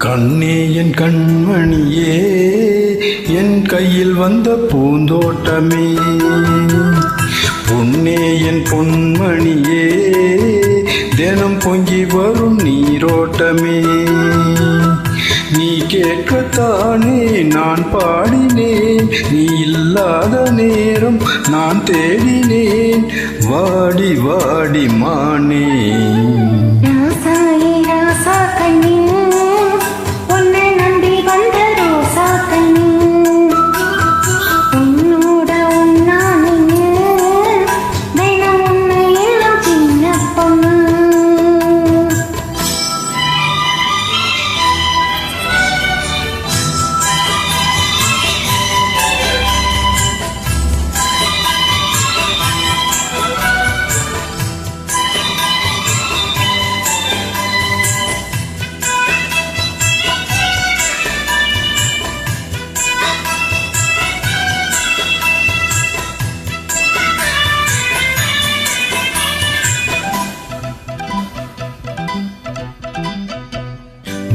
கண்ணே என் கண்மணியே, என் கையில் வந்த பூந்தோட்டமே, பொன்னே என் பொன்மணியே, தினம் பொங்கி வரும் நீரோட்டமே. நீ கேட்கத்தானே நான் பாடினேன், நீ இல்லாத நேரம் நான் தேடினேன், வாடி வாடி மானே.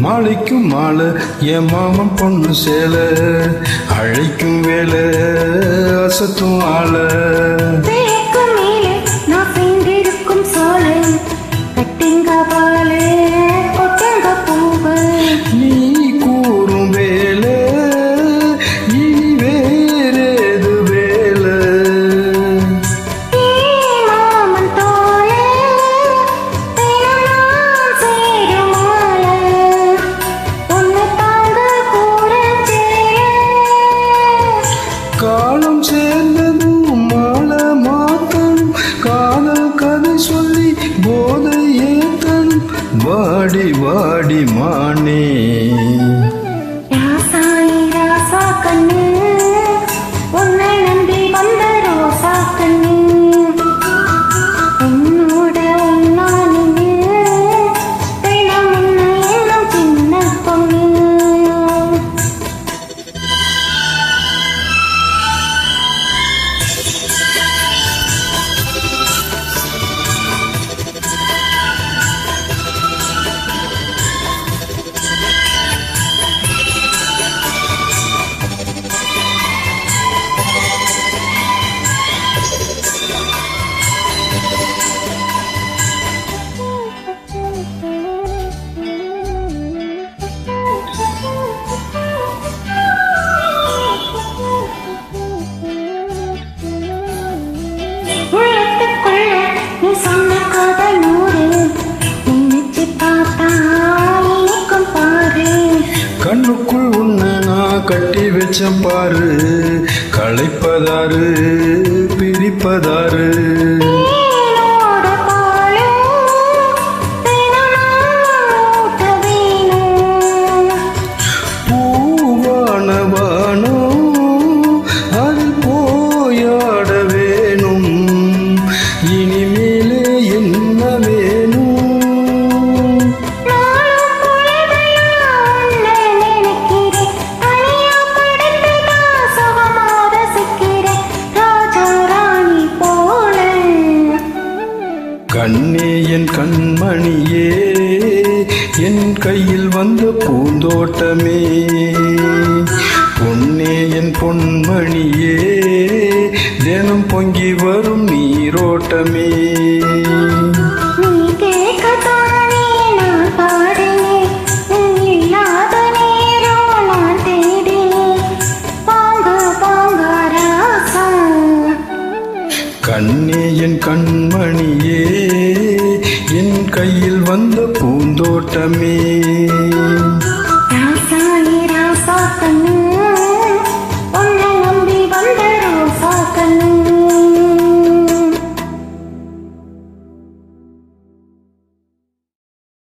மாலைக்கும் மாலை என் மாமன் பொண்ணு சேல, அழைக்கும் வேலை அசத்தும் ஆள. நீ கூறும் வேலை இனி வேறேது வேலை. காலம் சேர்ந்ததும் மாலை மாத்தணும், காதல் கதை சொல்லி போதை ஏத்தணும், வாடி வாடி மானே. கண்ணுக்குள் உன்னை நான் கட்டி வச்சம் பாரு, களைப்பதாரு பிரிப்பதாரு. பூவானவானோ அதில் போயாட வேணும், இனிமேலே என்ன வேணும். கண்ணே என் கண்மணியே, என் கையில் வந்த பூந்தோட்டமே, பொன்னே என் பொன்மணியே, தினம் பொங்கி வரும் நீரோட்டமே. கண்ணே என் கண்மணியே, என் கையில் வந்த பூந்தோட்டமே.